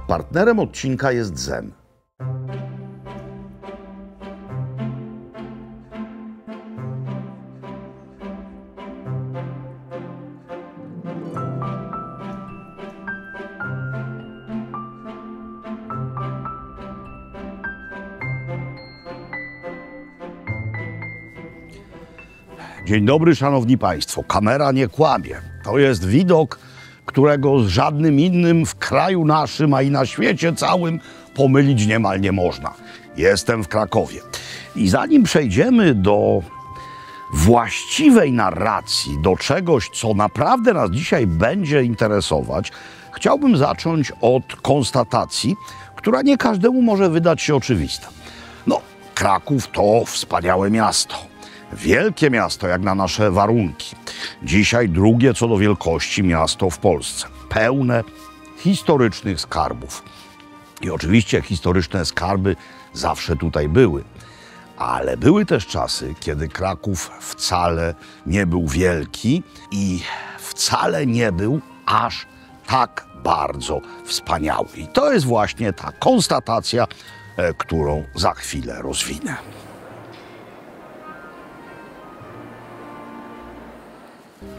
Partnerem odcinka jest Zen. Dzień dobry, szanowni państwo. Kamera nie kłamie. To jest widok, którego z żadnym innym w kraju naszym, a i na świecie całym pomylić niemal nie można. Jestem w Krakowie. I zanim przejdziemy do właściwej narracji, do czegoś, co naprawdę nas dzisiaj będzie interesować, chciałbym zacząć od konstatacji, która nie każdemu może wydać się oczywista. No, Kraków to wspaniałe miasto. Wielkie miasto jak na nasze warunki. Dzisiaj drugie co do wielkości miasto w Polsce. Pełne historycznych skarbów. I oczywiście historyczne skarby zawsze tutaj były. Ale były też czasy, kiedy Kraków wcale nie był wielki i wcale nie był aż tak bardzo wspaniały. I to jest właśnie ta konstatacja, którą za chwilę rozwinę.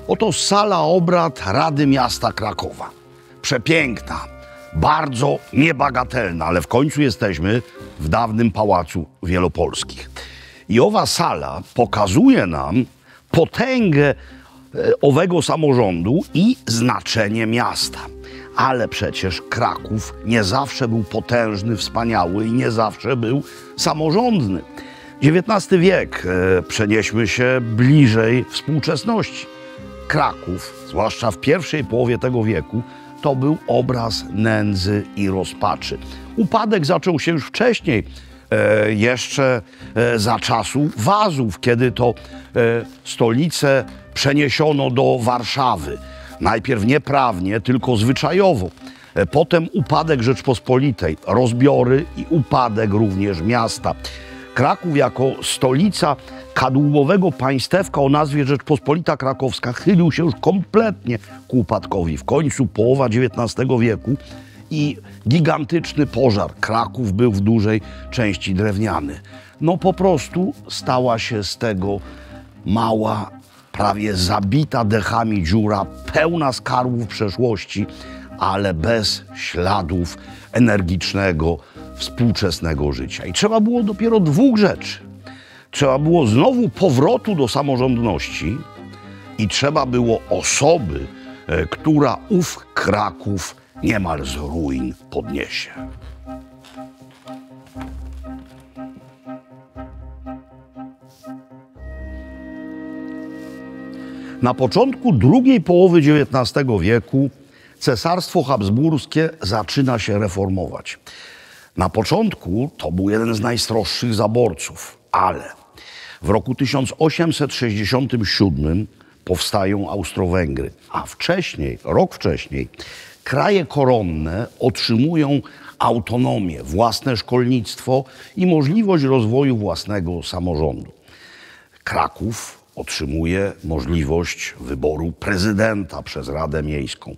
Oto sala obrad Rady Miasta Krakowa. Przepiękna, bardzo niebagatelna, ale w końcu jesteśmy w dawnym Pałacu Wielopolskich. I owa sala pokazuje nam potęgę owego samorządu i znaczenie miasta. Ale przecież Kraków nie zawsze był potężny, wspaniały i nie zawsze był samorządny. XIX wiek, przenieśmy się bliżej współczesności. Kraków, zwłaszcza w pierwszej połowie tego wieku, to był obraz nędzy i rozpaczy. Upadek zaczął się już wcześniej, jeszcze za czasów Wazów, kiedy to stolicę przeniesiono do Warszawy. Najpierw nieprawnie, tylko zwyczajowo. Potem upadek Rzeczpospolitej, rozbiory i upadek również miasta. Kraków jako stolica kadłubowego państewka o nazwie Rzeczpospolita Krakowska chylił się już kompletnie ku upadkowi. W końcu połowa XIX wieku i gigantyczny pożar. Kraków był w dużej części drewniany. No po prostu stała się z tego mała, prawie zabita dechami dziura, pełna skarbów przeszłości, ale bez śladów energicznego, współczesnego życia. I trzeba było dopiero dwóch rzeczy. Trzeba było znowu powrotu do samorządności i trzeba było osoby, która ów Kraków niemal z ruin podniesie. Na początku drugiej połowy XIX wieku Cesarstwo Habsburskie zaczyna się reformować. Na początku to był jeden z najstroższych zaborców, ale w roku 1867 powstają Austro-Węgry, a wcześniej, rok wcześniej, kraje koronne otrzymują autonomię, własne szkolnictwo i możliwość rozwoju własnego samorządu. Kraków otrzymuje możliwość wyboru prezydenta przez Radę Miejską.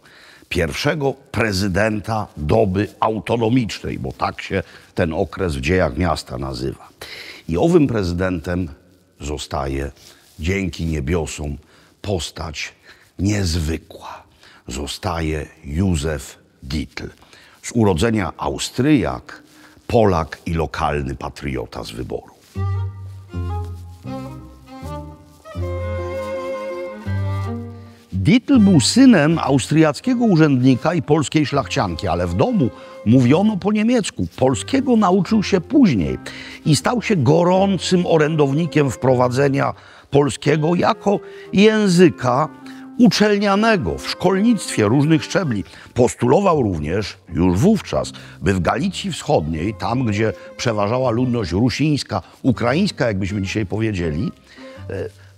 Pierwszego prezydenta doby autonomicznej, bo tak się ten okres w dziejach miasta nazywa. I owym prezydentem zostaje dzięki niebiosom postać niezwykła. Zostaje Józef Dietl. Z urodzenia Austriak, Polak i lokalny patriota z wyboru. Dietl był synem austriackiego urzędnika i polskiej szlachcianki, ale w domu mówiono po niemiecku. Polskiego nauczył się później i stał się gorącym orędownikiem wprowadzenia polskiego jako języka uczelnianego w szkolnictwie różnych szczebli. Postulował również już wówczas, by w Galicji Wschodniej, tam gdzie przeważała ludność rusińska, ukraińska, jakbyśmy dzisiaj powiedzieli,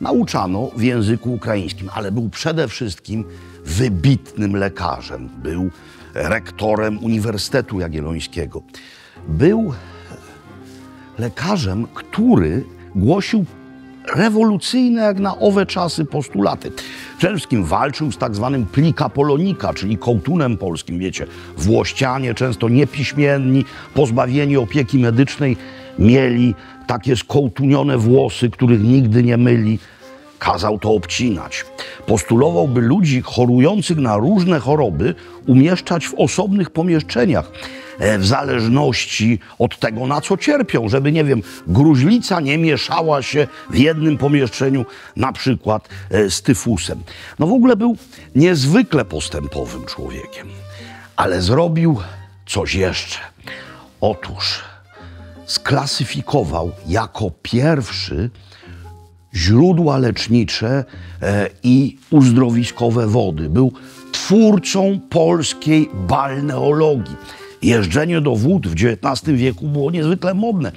nauczano w języku ukraińskim, ale był przede wszystkim wybitnym lekarzem. Był rektorem Uniwersytetu Jagiellońskiego. Był lekarzem, który głosił rewolucyjne jak na owe czasy postulaty. Jastrzębskim walczył z tak zwanym plika polonika, czyli kołtunem polskim. Wiecie, włościanie, często niepiśmienni, pozbawieni opieki medycznej, mieli takie skołtunione włosy, których nigdy nie myli. Kazał to obcinać. Postulował, by ludzi chorujących na różne choroby umieszczać w osobnych pomieszczeniach, w zależności od tego, na co cierpią, żeby, nie wiem, gruźlica nie mieszała się w jednym pomieszczeniu, na przykład z tyfusem. No w ogóle był niezwykle postępowym człowiekiem, ale zrobił coś jeszcze. Otóż sklasyfikował jako pierwszy źródła lecznicze i uzdrowiskowe wody. Był twórcą polskiej balneologii. Jeżdżenie do wód w XIX wieku było niezwykle modne,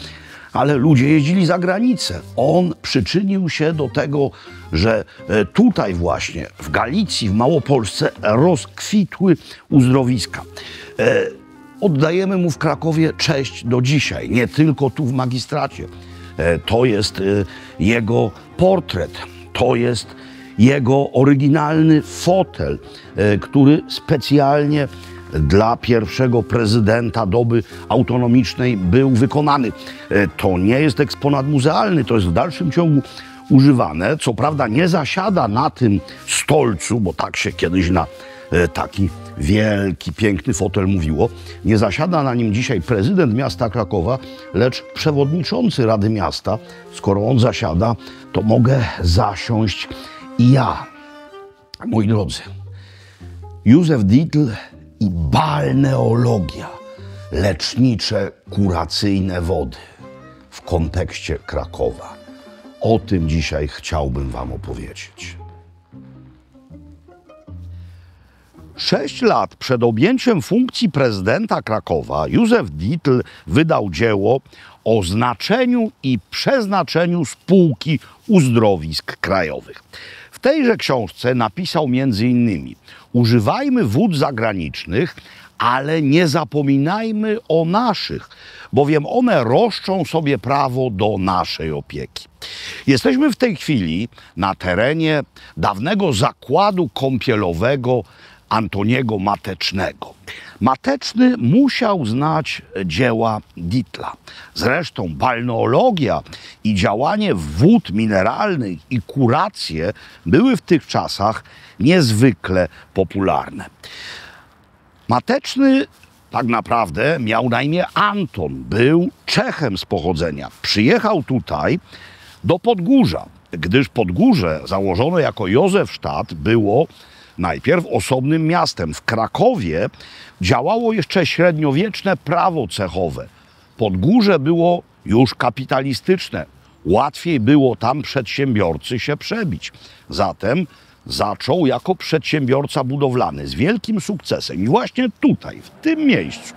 ale ludzie jeździli za granicę. On przyczynił się do tego, że tutaj właśnie, w Galicji, w Małopolsce rozkwitły uzdrowiska. Oddajemy mu w Krakowie cześć do dzisiaj, nie tylko tu w magistracie. To jest jego portret, to jest jego oryginalny fotel, który specjalnie dla pierwszego prezydenta doby autonomicznej był wykonany. To nie jest eksponat muzealny, to jest w dalszym ciągu używane. Co prawda nie zasiada na tym stolcu, bo tak się kiedyś na taki wielki, piękny fotel mówiło. Nie zasiada na nim dzisiaj prezydent miasta Krakowa, lecz przewodniczący Rady Miasta. Skoro on zasiada, to mogę zasiąść i ja. Moi drodzy, Józef Dietl i balneologia, lecznicze, kuracyjne wody w kontekście Krakowa. O tym dzisiaj chciałbym wam opowiedzieć. 6 lat przed objęciem funkcji prezydenta Krakowa Józef Dietl wydał dzieło o znaczeniu i przeznaczeniu spółki uzdrowisk krajowych. W tejże książce napisał m.in.: używajmy wód zagranicznych, ale nie zapominajmy o naszych, bowiem one roszczą sobie prawo do naszej opieki. Jesteśmy w tej chwili na terenie dawnego zakładu kąpielowego Antoniego Matecznego. Mateczny musiał znać dzieła Dietla. Zresztą balneologia i działanie wód mineralnych i kuracje były w tych czasach niezwykle popularne. Mateczny tak naprawdę miał na imię Anton, był Czechem z pochodzenia. Przyjechał tutaj do Podgórza, gdyż Podgórze, założone jako Józefstadt, było najpierw osobnym miastem. W Krakowie działało jeszcze średniowieczne prawo cechowe. Podgórze było już kapitalistyczne. Łatwiej było tam przedsiębiorcy się przebić. Zatem zaczął jako przedsiębiorca budowlany z wielkim sukcesem. I właśnie tutaj, w tym miejscu,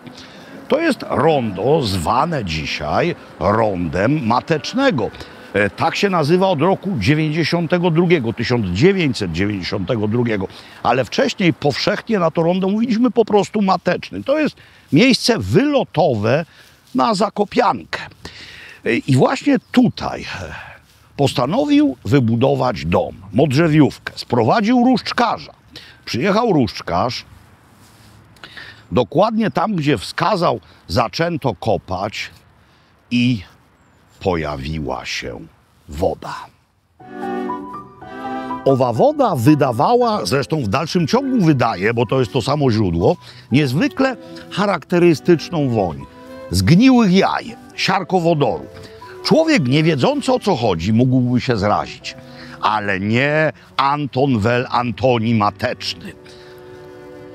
to jest rondo zwane dzisiaj rondem Matecznego. Tak się nazywa od roku 1992, ale wcześniej powszechnie na to rondo mówiliśmy po prostu Mateczny. To jest miejsce wylotowe na Zakopiankę. I właśnie tutaj postanowił wybudować dom, modrzewiówkę. Sprowadził różdżkarza. Przyjechał różdżkarz. Dokładnie tam, gdzie wskazał, zaczęto kopać i pojawiła się woda. Owa woda wydawała, zresztą w dalszym ciągu wydaje, bo to jest to samo źródło, niezwykle charakterystyczną woń zgniłych jaj, siarkowodoru. Człowiek nie wiedzący, o co chodzi, mógłby się zrazić, ale nie Anton Wel Antoni Mateczny.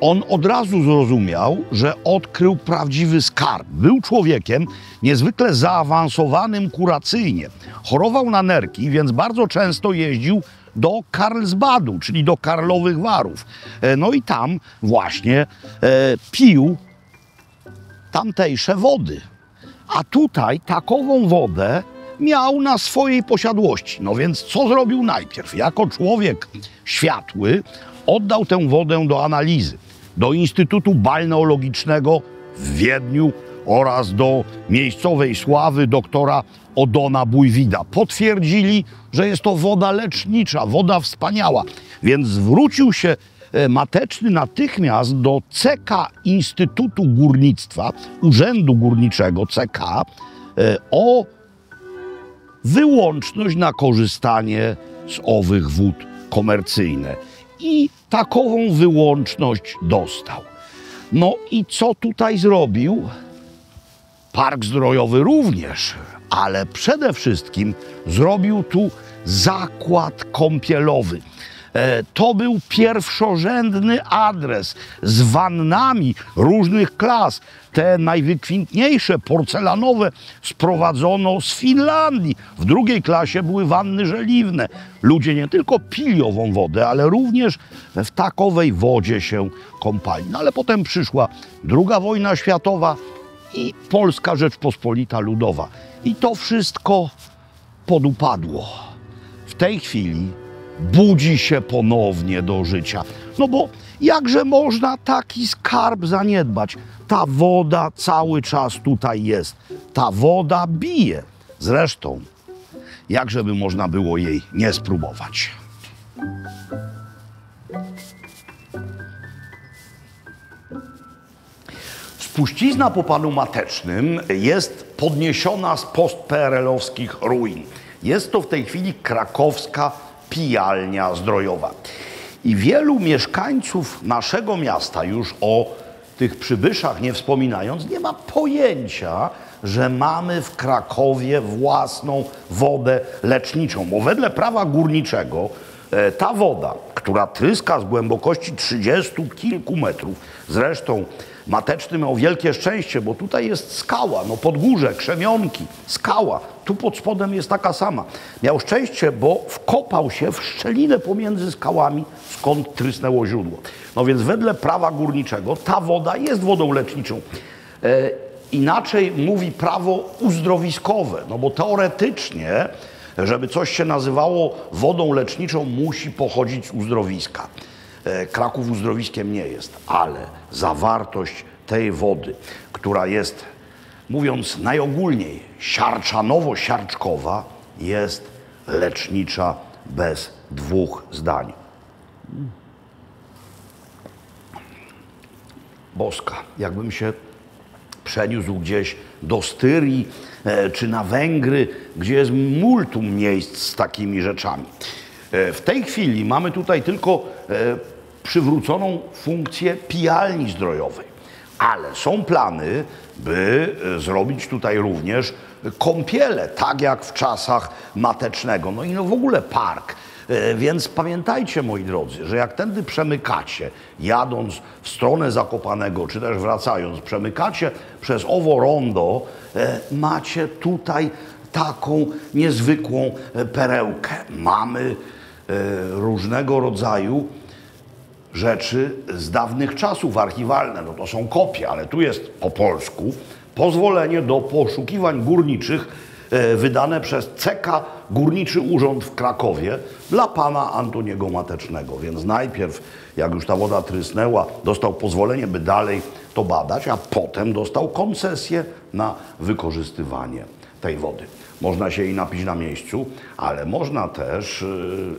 On od razu zrozumiał, że odkrył prawdziwy skarb. Był człowiekiem niezwykle zaawansowanym kuracyjnie. Chorował na nerki, więc bardzo często jeździł do Karlsbadu, czyli do Karlowych Warów. No i tam właśnie pił tamtejsze wody. A tutaj takową wodę miał na swojej posiadłości. No więc co zrobił najpierw? Jako człowiek światły oddał tę wodę do analizy, do Instytutu Balneologicznego w Wiedniu oraz do miejscowej sławy doktora Odona Bujwida. Potwierdzili, że jest to woda lecznicza, woda wspaniała. Więc zwrócił się Mateczny natychmiast do CK Instytutu Górnictwa, Urzędu Górniczego CK, o wyłączność na korzystanie z owych wód komercyjne. I takową wyłączność dostał. No i co tutaj zrobił? Park Zdrojowy również, ale przede wszystkim zrobił tu zakład kąpielowy. To był pierwszorzędny adres z wannami różnych klas. Te najwykwintniejsze, porcelanowe, sprowadzono z Finlandii. W drugiej klasie były wanny żeliwne. Ludzie nie tylko pili ową wodę, ale również w takowej wodzie się kąpali. No ale potem przyszła II wojna światowa i Polska Rzeczpospolita Ludowa. I to wszystko podupadło. W tej chwili budzi się ponownie do życia. No bo jakże można taki skarb zaniedbać? Ta woda cały czas tutaj jest. Ta woda bije. Zresztą, jakżeby można było jej nie spróbować? Spuścizna po panu Matecznym jest podniesiona z post-PRL-owskich ruin. Jest to w tej chwili krakowska pijalnia zdrojowa. I wielu mieszkańców naszego miasta, już o tych przybyszach nie wspominając, nie ma pojęcia, że mamy w Krakowie własną wodę leczniczą. Bo wedle prawa górniczego ta woda, która tryska z głębokości 30 kilku metrów, zresztą Mateczny miał wielkie szczęście, bo tutaj jest skała, no Podgórze, Krzemionki, skała. Tu pod spodem jest taka sama. Miał szczęście, bo wkopał się w szczelinę pomiędzy skałami, skąd trysnęło źródło. No więc wedle prawa górniczego ta woda jest wodą leczniczą. Inaczej mówi prawo uzdrowiskowe, no bo teoretycznie, żeby coś się nazywało wodą leczniczą, musi pochodzić z uzdrowiska. Kraków uzdrowiskiem nie jest, ale zawartość tej wody, która jest, mówiąc najogólniej, siarczanowo-siarczkowa, jest lecznicza bez dwóch zdań. Boska, jakbym się przeniósł gdzieś do Styrii czy na Węgry, gdzie jest multum miejsc z takimi rzeczami. W tej chwili mamy tutaj tylko przywróconą funkcję pijalni zdrojowej, ale są plany, by zrobić tutaj również kąpiele, tak jak w czasach Matecznego. No i no w ogóle park. Więc pamiętajcie, moi drodzy, że jak tędy przemykacie, jadąc w stronę Zakopanego, czy też wracając, przemykacie przez owo rondo, macie tutaj taką niezwykłą perełkę. Mamy różnego rodzaju rzeczy z dawnych czasów archiwalne. No to są kopie, ale tu jest po polsku pozwolenie do poszukiwań górniczych wydane przez CK Górniczy Urząd w Krakowie dla pana Antoniego Matecznego. Więc najpierw, jak już ta woda trysnęła, dostał pozwolenie, by dalej to badać, a potem dostał koncesję na wykorzystywanie tej wody. Można się jej napić na miejscu, ale można też,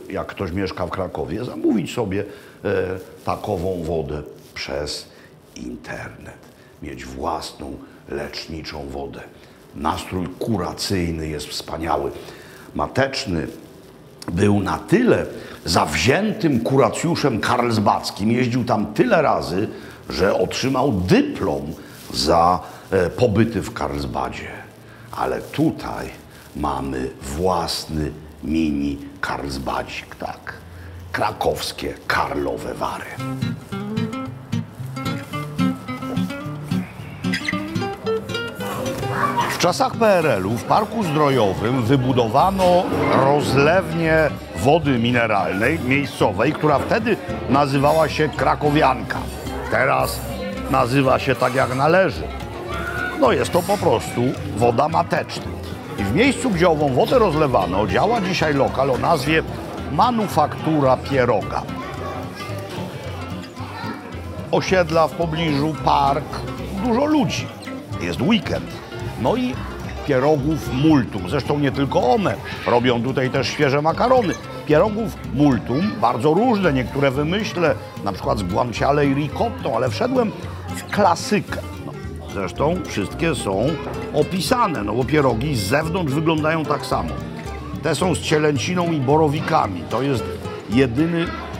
jak ktoś mieszka w Krakowie, zamówić sobie takową wodę przez internet. Mieć własną leczniczą wodę. Nastrój kuracyjny jest wspaniały. Mateczny był na tyle zawziętym kuracjuszem karlsbadzkim, jeździł tam tyle razy, że otrzymał dyplom za pobyty w Karlsbadzie. Ale tutaj mamy własny mini Karlsbadzik, tak. Krakowskie Karlowe Wary. W czasach PRL-u w Parku Zdrojowym wybudowano rozlewnię wody mineralnej miejscowej, która wtedy nazywała się Krakowianka. Teraz nazywa się tak jak należy. No jest to po prostu woda Mateczna. I w miejscu, gdzie ową wodę rozlewano, działa dzisiaj lokal o nazwie Manufaktura Pieroga. Osiedla w pobliżu, park, dużo ludzi. Jest weekend. No i pierogów multum. Zresztą nie tylko one. Robią tutaj też świeże makarony. pierogów multum, bardzo różne, niektóre wymyślę, na przykład z guanciale i ricottą, ale wszedłem w klasykę. No, zresztą wszystkie są opisane, no bo pierogi z zewnątrz wyglądają tak samo. Te są z cielęciną i borowikami, to jest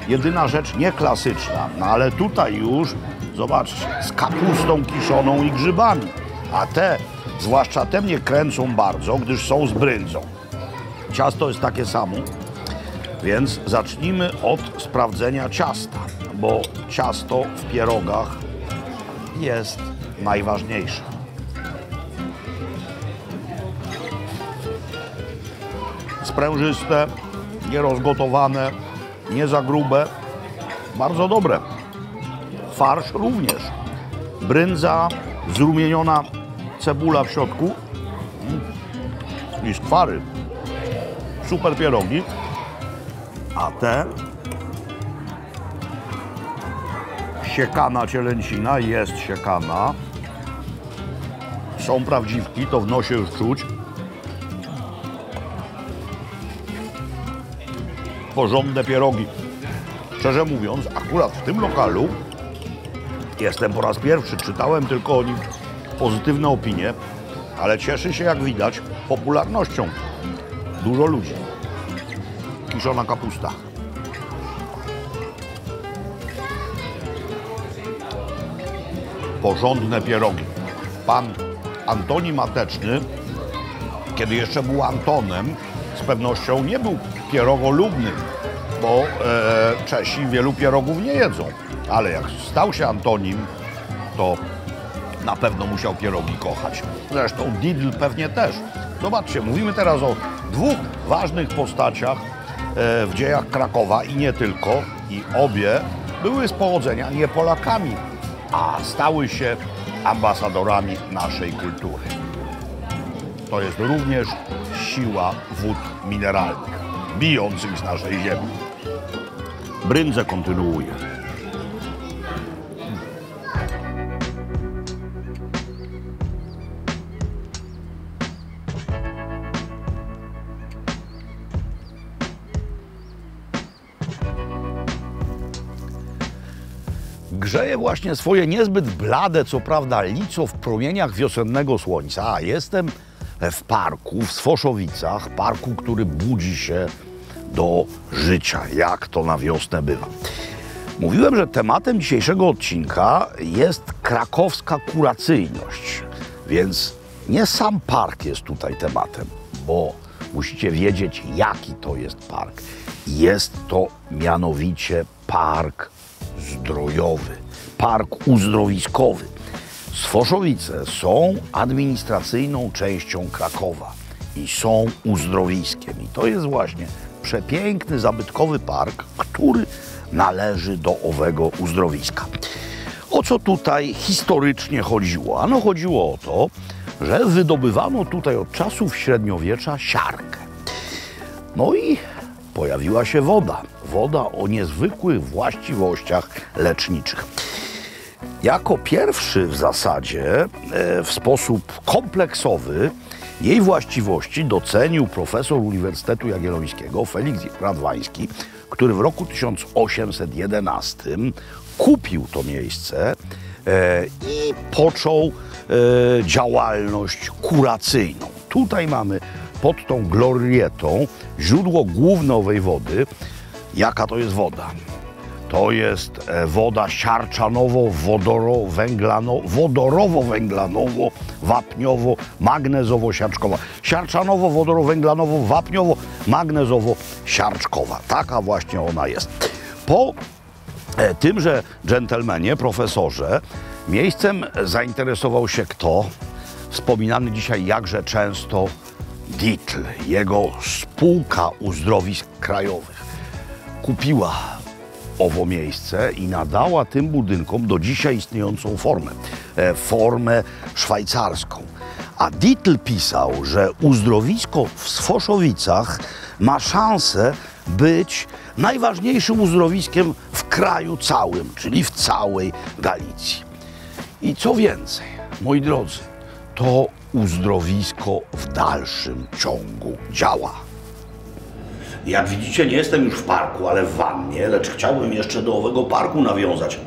jedyna rzecz nieklasyczna, no ale tutaj już, zobaczcie, z kapustą kiszoną i grzybami, a te, zwłaszcza te mnie kręcą bardzo, gdyż są z bryndzą. Ciasto jest takie samo, więc zacznijmy od sprawdzenia ciasta, bo ciasto w pierogach jest najważniejsze. Sprężyste, nierozgotowane, nie za grube, bardzo dobre. Farsz również. Bryndza, zrumieniona cebula w środku i skwary. Super pierogi. A te siekana cielęcina, jest siekana. Są prawdziwki, to w nosie już czuć. Porządne pierogi. Szczerze mówiąc, akurat w tym lokalu jestem po raz pierwszy, czytałem tylko o nim pozytywne opinie, ale cieszy się, jak widać, popularnością. Dużo ludzi. Kiszona kapusta. Porządne pierogi. Pan Antoni Mateczny, kiedy jeszcze był Antonem, z pewnością nie był pierogolubnym, bo Czesi wielu pierogów nie jedzą. Ale jak stał się Antonim, to na pewno musiał pierogi kochać. Zresztą Didl pewnie też. Zobaczcie, mówimy teraz o dwóch ważnych postaciach w dziejach Krakowa i nie tylko. I obie były z pochodzenia nie Polakami, a stały się ambasadorami naszej kultury. To jest również siła wód mineralnych, bijących z naszej ziemi. Bryndzę kontynuuje. Grzeje właśnie swoje niezbyt blade, co prawda, lico w promieniach wiosennego słońca, a jestem w parku w Sfoszowicach, parku, który budzi się do życia, jak to na wiosnę bywa. Mówiłem, że tematem dzisiejszego odcinka jest krakowska kuracyjność, więc nie sam park jest tutaj tematem, bo musicie wiedzieć, jaki to jest park. Jest to mianowicie park zdrojowy, park uzdrowiskowy. Sfoszowice są administracyjną częścią Krakowa i są uzdrowiskiem. I to jest właśnie przepiękny, zabytkowy park, który należy do owego uzdrowiska. O co tutaj historycznie chodziło? Ano chodziło o to, że wydobywano tutaj od czasów średniowiecza siarkę. No i pojawiła się woda. Woda o niezwykłych właściwościach leczniczych. Jako pierwszy w zasadzie w sposób kompleksowy jej właściwości docenił profesor Uniwersytetu Jagiellońskiego Feliks Radwański, który w roku 1811 kupił to miejsce i począł działalność kuracyjną. Tutaj mamy pod tą glorietą źródło główne owej wody. Jaka to jest woda? To jest woda siarczanowo-wodorowo-węglanowo-wapniowo-magnezowo-siarczkowa. Siarczanowo-wodorowo-węglanowo-wapniowo-magnezowo-siarczkowa. Taka właśnie ona jest. Po tymże dżentelmenie, profesorze, miejscem zainteresował się kto? Wspominany dzisiaj jakże często Didl, jego spółka uzdrowisk krajowych. Kupiła owo miejsce i nadała tym budynkom do dzisiaj istniejącą formę szwajcarską. A Didl pisał, że uzdrowisko w Sfoszowicach ma szansę być najważniejszym uzdrowiskiem w kraju całym, czyli w całej Galicji. I co więcej, moi drodzy, to uzdrowisko w dalszym ciągu działa. Jak widzicie, nie jestem już w parku, ale w wannie, lecz chciałbym jeszcze do owego parku nawiązać.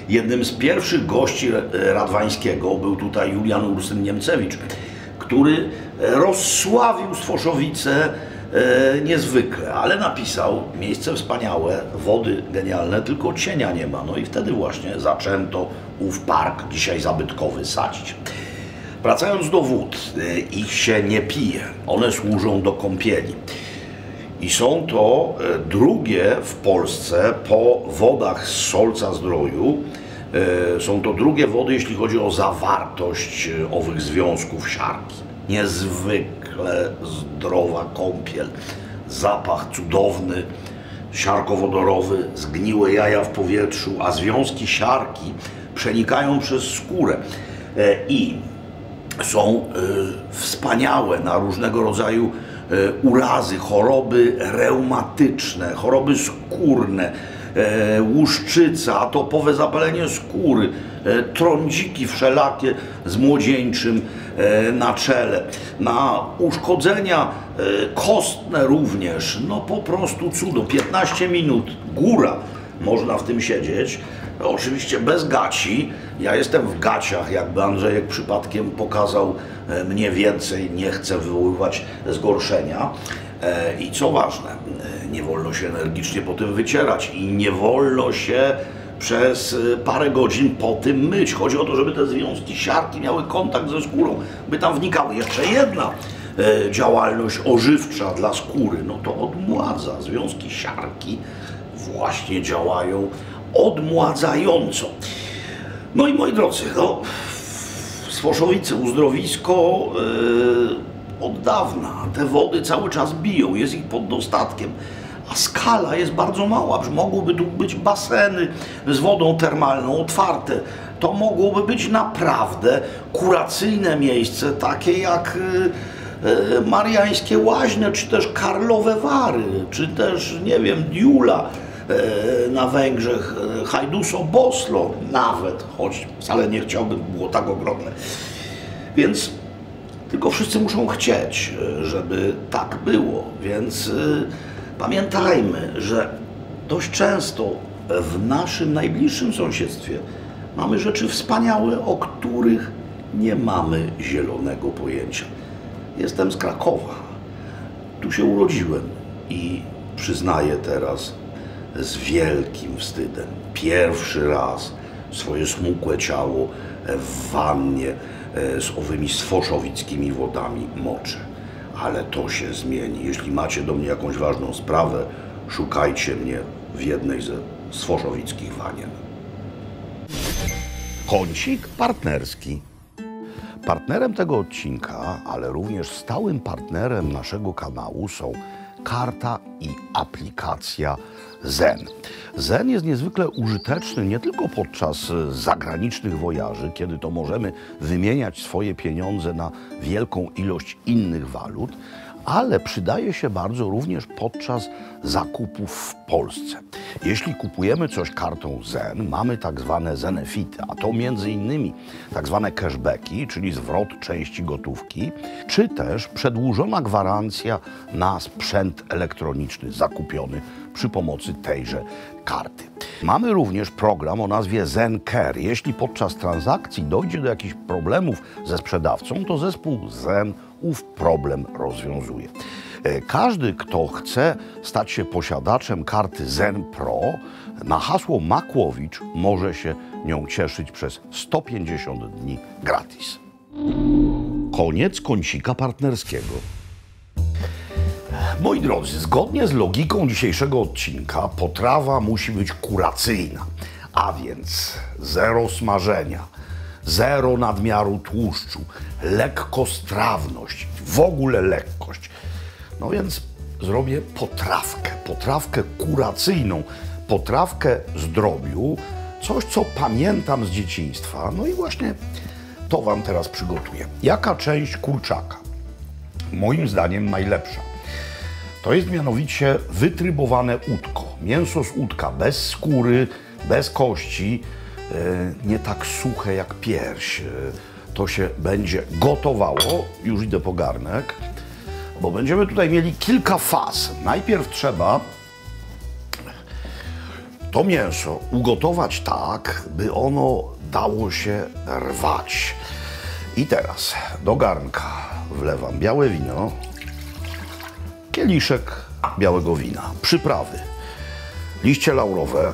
Jednym z pierwszych gości Radwańskiego był tutaj Julian Ursyn-Niemcewicz, który rozsławił Sfoszowice niezwykle, ale napisał: miejsce wspaniałe, wody genialne, tylko cienia nie ma. No i wtedy właśnie zaczęto ów park, dzisiaj zabytkowy, sadzić. Wracając do wód, ich się nie pije, one służą do kąpieli. I są to drugie w Polsce po wodach z Solca-Zdroju. Są to drugie wody, jeśli chodzi o zawartość owych związków siarki. Niezwykle zdrowa kąpiel, zapach cudowny, siarkowodorowy, zgniłe jaja w powietrzu, a związki siarki przenikają przez skórę i są wspaniałe na różnego rodzaju urazy, choroby reumatyczne, choroby skórne, łuszczyca, atopowe zapalenie skóry, trądziki wszelakie z młodzieńczym na czele, na uszkodzenia kostne również. No po prostu cudo, 15 minut, góra, można w tym siedzieć. Oczywiście bez gaci. Ja jestem w gaciach, jakby Andrzejek przypadkiem pokazał mnie więcej, nie chcę wywoływać zgorszenia. I co ważne, nie wolno się energicznie po tym wycierać i nie wolno się przez parę godzin po tym myć. Chodzi o to, żeby te związki siarki miały kontakt ze skórą, by tam wnikały. Jeszcze jedna działalność ożywcza dla skóry, no to odmładza. Związki siarki właśnie działają odmładzająco. No i moi drodzy, no, Sfoszowice, uzdrowisko od dawna. Te wody cały czas biją, jest ich pod dostatkiem, a skala jest bardzo mała. Mogłyby tu być baseny z wodą termalną otwarte. To mogłoby być naprawdę kuracyjne miejsce, takie jak Mariańskie Łaźne, czy też Karlowe Wary, czy też, nie wiem, Diula na Węgrzech, Hajduso-Boslo nawet, choć wcale nie chciałbym, było tak ogromne. Więc tylko wszyscy muszą chcieć, żeby tak było. Więc pamiętajmy, że dość często w naszym najbliższym sąsiedztwie mamy rzeczy wspaniałe, o których nie mamy zielonego pojęcia. Jestem z Krakowa. Tu się urodziłem i przyznaję teraz z wielkim wstydem, pierwszy raz swoje smukłe ciało w wannie z owymi sfoszowickimi wodami moczę. Ale to się zmieni. Jeśli macie do mnie jakąś ważną sprawę, szukajcie mnie w jednej ze sfoszowickich wanien. Kącik partnerski. Partnerem tego odcinka, ale również stałym partnerem naszego kanału są karta i aplikacja Zen. Zen jest niezwykle użyteczny nie tylko podczas zagranicznych wojaży, kiedy to możemy wymieniać swoje pieniądze na wielką ilość innych walut, ale przydaje się bardzo również podczas zakupów w Polsce. Jeśli kupujemy coś kartą Zen, mamy tak zwane zenefity, a to między innymi tak zwane cashbacki, czyli zwrot części gotówki, czy też przedłużona gwarancja na sprzęt elektroniczny zakupiony przy pomocy tejże karty. Mamy również program o nazwie Zen Care. Jeśli podczas transakcji dojdzie do jakichś problemów ze sprzedawcą, to zespół Zen ów problem rozwiązuje. Każdy, kto chce stać się posiadaczem karty Zen Pro, na hasło Makłowicz może się nią cieszyć przez 150 dni gratis. Koniec kącika partnerskiego. Moi drodzy, zgodnie z logiką dzisiejszego odcinka potrawa musi być kuracyjna, a więc zero smażenia, zero nadmiaru tłuszczu, lekkostrawność, w ogóle lekkość. No więc zrobię potrawkę kuracyjną, potrawkę zdrobiu, coś co pamiętam z dzieciństwa. No i właśnie to wam teraz przygotuję. Jaka część kurczaka? Moim zdaniem najlepsza. To jest mianowicie wytrybowane udko. Mięso z udka bez skóry, bez kości, nie tak suche jak pierś. To się będzie gotowało. Już idę po garnek. bo będziemy tutaj mieli kilka faz. Najpierw trzeba to mięso ugotować tak, by ono dało się rwać. I teraz do garnka wlewam białe wino, kieliszek białego wina, przyprawy, liście laurowe.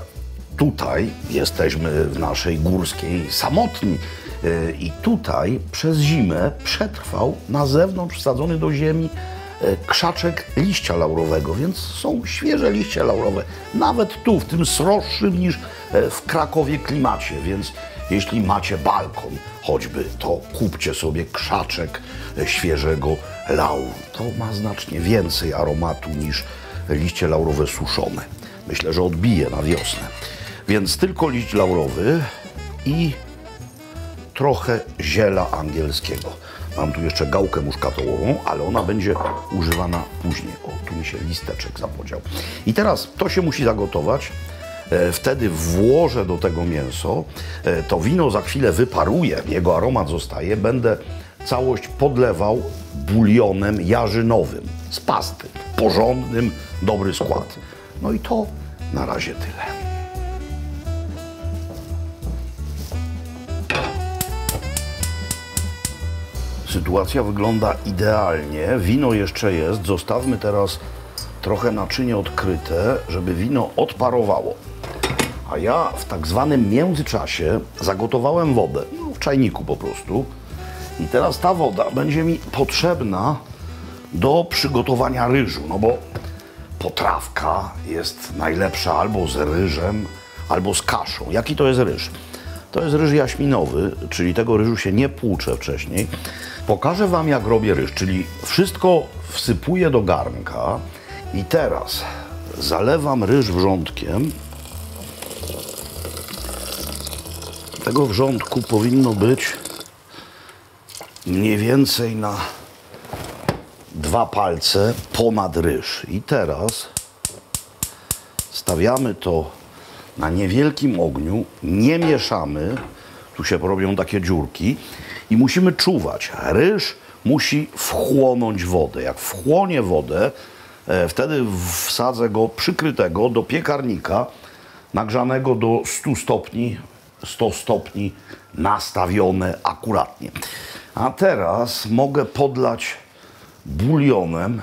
Tutaj jesteśmy w naszej górskiej samotni i tutaj przez zimę przetrwał na zewnątrz wsadzony do ziemi krzaczek liścia laurowego, więc są świeże liście laurowe, nawet tu, w tym sroższym niż w Krakowie klimacie, więc jeśli macie balkon choćby, to kupcie sobie krzaczek świeżego lauru. To ma znacznie więcej aromatu niż liście laurowe suszone. Myślę, że odbije na wiosnę. Więc tylko liść laurowy i trochę ziela angielskiego. Mam tu jeszcze gałkę muszkatołową, ale ona będzie używana później. O, tu mi się listeczek zapodział. I teraz to się musi zagotować. Wtedy włożę do tego mięso. To wino za chwilę wyparuje, jego aromat zostaje. Będę całość podlewał bulionem jarzynowym z pasty. Porządnym, dobry skład. No i to na razie tyle. Sytuacja wygląda idealnie. Wino jeszcze jest. Zostawmy teraz trochę naczynie odkryte, żeby wino odparowało. A ja w tak zwanym międzyczasie zagotowałem wodę. No, w czajniku po prostu. I teraz ta woda będzie mi potrzebna do przygotowania ryżu. No bo potrawka jest najlepsza albo z ryżem, albo z kaszą. Jaki to jest ryż? To jest ryż jaśminowy, czyli tego ryżu się nie płucze wcześniej. Pokażę wam, jak robię ryż, czyli wszystko wsypuję do garnka i teraz zalewam ryż wrzątkiem. Tego wrzątku powinno być mniej więcej na 2 palce ponad ryż. I teraz stawiamy to na niewielkim ogniu, nie mieszamy, tu się robią takie dziurki i musimy czuwać. Ryż musi wchłonąć wodę. Jak wchłonie wodę, wtedy wsadzę go przykrytego do piekarnika nagrzanego do 100 stopni, 100 stopni nastawione akuratnie. A teraz mogę podlać bulionem.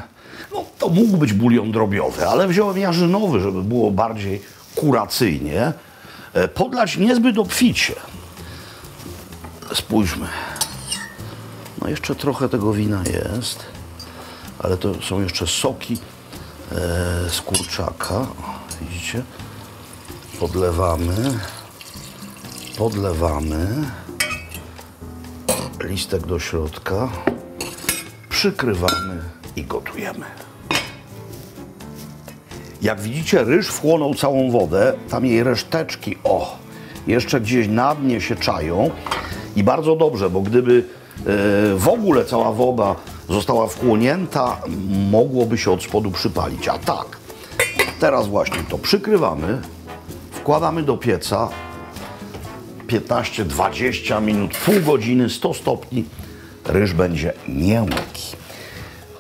No, to mógł być bulion drobiowy, ale wziąłem jarzynowy, żeby było bardziej kuracyjnie. Podlać niezbyt obficie. Spójrzmy. No jeszcze trochę tego wina jest, ale to są jeszcze soki z kurczaka. Widzicie? Podlewamy. Listek do środka. Przykrywamy i gotujemy. Jak widzicie, ryż wchłonął całą wodę, tam jej reszteczki, jeszcze gdzieś na dnie się czają i bardzo dobrze, bo gdyby w ogóle cała woda została wchłonięta, mogłoby się od spodu przypalić, a tak. Teraz właśnie to przykrywamy, wkładamy do pieca 15-20 minut, pół godziny, 100 stopni, ryż będzie miękki.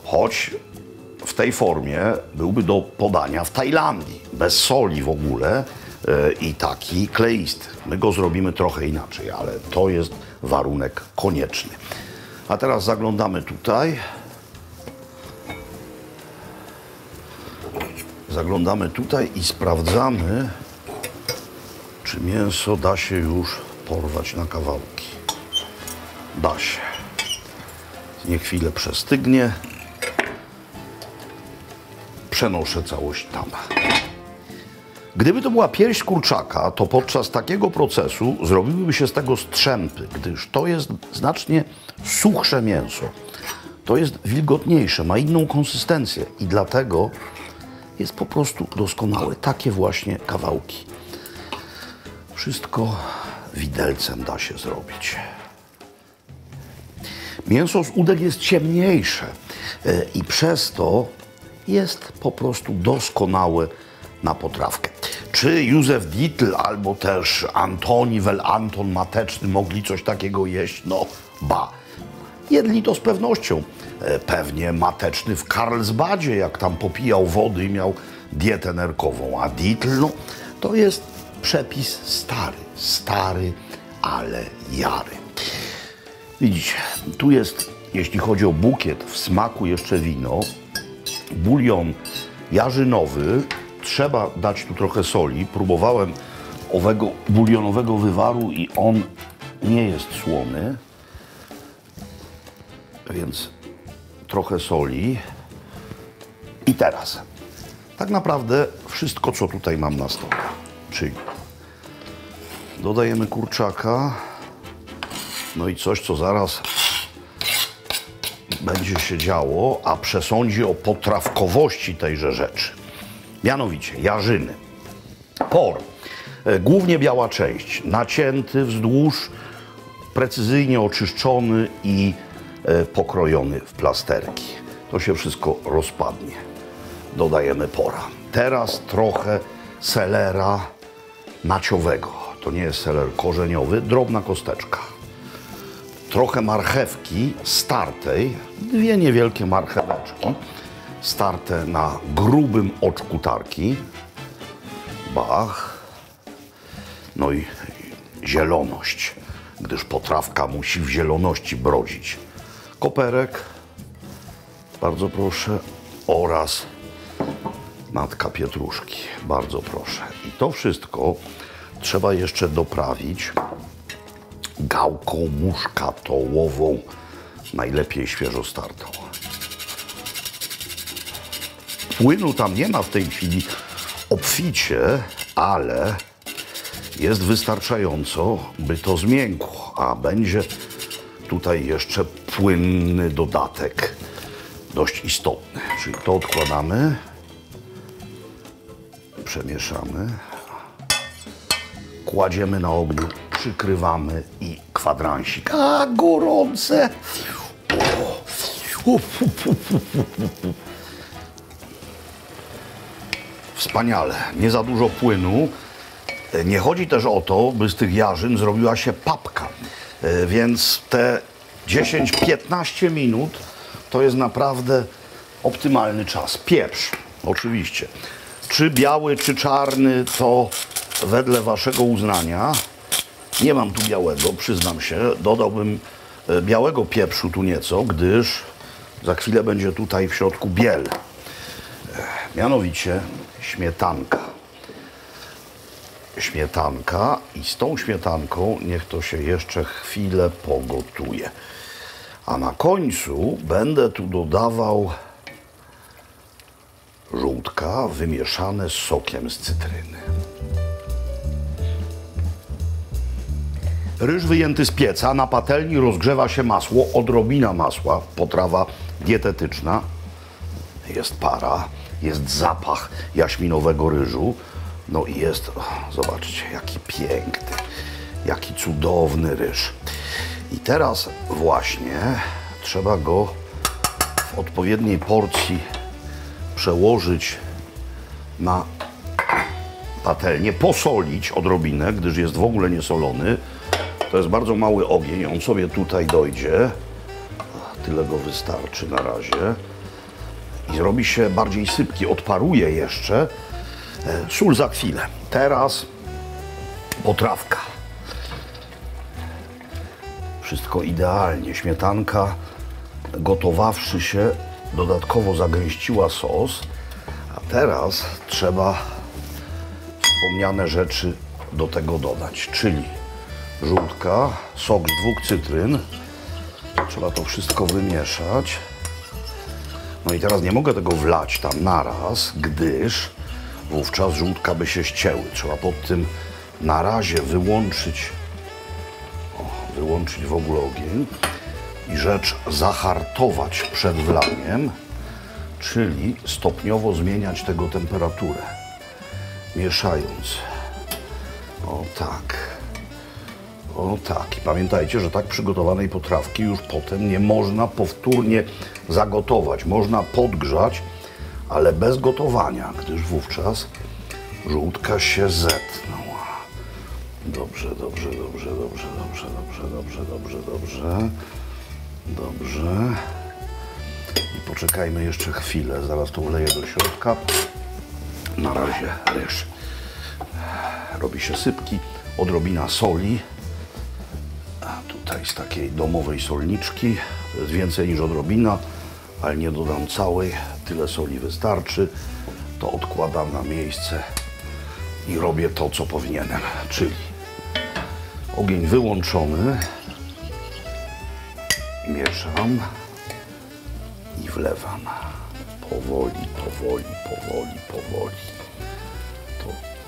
Choć w tej formie byłby do podania w Tajlandii, bez soli w ogóle i taki kleisty. My go zrobimy trochę inaczej, ale to jest warunek konieczny. A teraz zaglądamy tutaj. Zaglądamy tutaj i sprawdzamy, czy mięso da się już porwać na kawałki. Da się. Niech chwilę przestygnie. Przenoszę całość tam. Gdyby to była pierś kurczaka, to podczas takiego procesu zrobiłyby się z tego strzępy, gdyż to jest znacznie suchsze mięso. To jest wilgotniejsze, ma inną konsystencję i dlatego jest po prostu doskonałe. Takie właśnie kawałki. Wszystko widelcem da się zrobić. Mięso z udek jest ciemniejsze i przez to jest po prostu doskonałe na potrawkę. Czy Józef Dietl albo też Antoni Anton Mateczny mogli coś takiego jeść? No ba. Jedli to z pewnością. Pewnie Mateczny w Karlsbadzie, jak tam popijał wody i miał dietę nerkową. A Dietl, no, to jest przepis stary, ale jary. Widzicie, tu jest, jeśli chodzi o bukiet, w smaku jeszcze wino, bulion jarzynowy, trzeba dać tu trochę soli. Próbowałem owego bulionowego wywaru i on nie jest słony, więc trochę soli. I teraz tak naprawdę wszystko, co tutaj mam na stole, czyli dodajemy kurczaka, no i coś, co zaraz będzie się działo, a przesądzi o potrawkowości tejże rzeczy. Mianowicie jarzyny, por, głównie biała część, nacięty wzdłuż, precyzyjnie oczyszczony i pokrojony w plasterki. To się wszystko rozpadnie. Dodajemy pora. Teraz trochę selera naciowego. To nie jest seler korzeniowy, drobna kosteczka. Trochę marchewki startej, dwie niewielkie marcheweczki, starte na grubym oczku tarki. Bach. No i zieloność, gdyż potrawka musi w zieloności brodzić. Koperek, bardzo proszę, oraz natka pietruszki, bardzo proszę. I to wszystko trzeba jeszcze doprawić gałką muszkatołową, najlepiej świeżo startą. Płynu tam nie ma w tej chwili obficie, ale jest wystarczająco, by to zmiękło, a będzie tutaj jeszcze płynny dodatek, dość istotny. Czyli to odkładamy, przemieszamy, kładziemy na ogniu, przykrywamy i kwadransik. A, gorące! Wspaniale, nie za dużo płynu. Nie chodzi też o to, by z tych jarzyn zrobiła się papka, więc te 10-15 minut to jest naprawdę optymalny czas. Pieprz, oczywiście. Czy biały, czy czarny, to wedle waszego uznania. Nie mam tu białego, przyznam się. Dodałbym białego pieprzu tu nieco, gdyż za chwilę będzie tutaj w środku biel. Mianowicie śmietanka. Śmietanka i z tą śmietanką niech to się jeszcze chwilę pogotuje. A na końcu będę tu dodawał żółtka wymieszane z sokiem z cytryny. Ryż wyjęty z pieca, na patelni rozgrzewa się masło, odrobina masła, potrawa dietetyczna. Jest para, jest zapach jaśminowego ryżu. No i jest, zobaczcie, jaki piękny, jaki cudowny ryż. I teraz właśnie trzeba go w odpowiedniej porcji przełożyć na patelnię, posolić odrobinę, gdyż jest w ogóle niesolony. To jest bardzo mały ogień, on sobie tutaj dojdzie. Tyle go wystarczy na razie. I zrobi się bardziej sypki, odparuje jeszcze. Sól za chwilę. Teraz potrawka. Wszystko idealnie. Śmietanka, gotowawszy się, dodatkowo zagęściła sos. A teraz trzeba wspomniane rzeczy do tego dodać, czyli żółtka, sok z 2 cytryn. Trzeba to wszystko wymieszać. No i teraz nie mogę tego wlać tam naraz, gdyż wówczas żółtka by się ścięły. Trzeba pod tym na razie wyłączyć w ogóle ogień i rzecz zahartować przed wlaniem, czyli stopniowo zmieniać tego temperaturę, mieszając. O tak. O tak. I pamiętajcie, że tak przygotowanej potrawki już potem nie można powtórnie zagotować. Można podgrzać, ale bez gotowania, gdyż wówczas żółtka się zetną. Dobrze, dobrze, dobrze, dobrze, dobrze, dobrze, dobrze, dobrze, dobrze. Dobrze. I poczekajmy jeszcze chwilę. Zaraz to wleję do środka. Na razie ryż. Robi się sypki. Odrobina soli. A tutaj z takiej domowej solniczki. To jest więcej niż odrobina, ale nie dodam całej. Tyle soli wystarczy. To odkładam na miejsce i robię to, co powinienem. Czyli ogień wyłączony. Mieszam i wlewam. Powoli, powoli, powoli, powoli.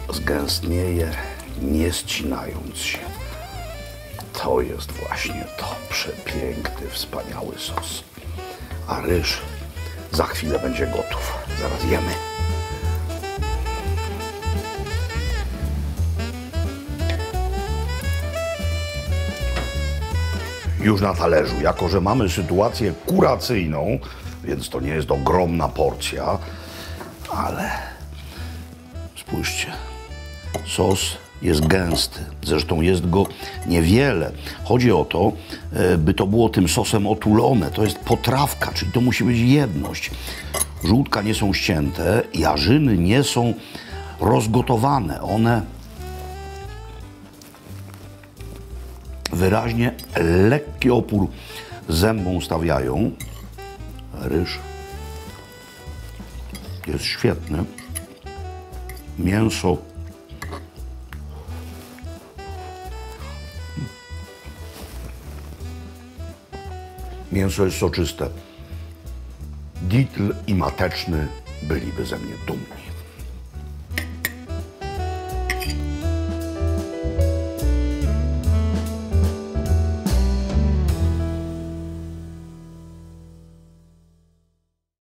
To zgęstnieje, nie ścinając się. To jest właśnie to. Przepiękny, wspaniały sos. A ryż za chwilę będzie gotów. Zaraz jemy. Już na talerzu. Jako że mamy sytuację kuracyjną, więc to nie jest ogromna porcja, ale spójrzcie, sos jest gęsty. Zresztą jest go niewiele. Chodzi o to, by to było tym sosem otulone. To jest potrawka, czyli to musi być jedność. Żółtka nie są ścięte, jarzyny nie są rozgotowane. One wyraźnie lekki opór zębom stawiają. Ryż jest świetny. Mięso jest soczyste. Dietl i Mateczny byliby ze mnie dumni.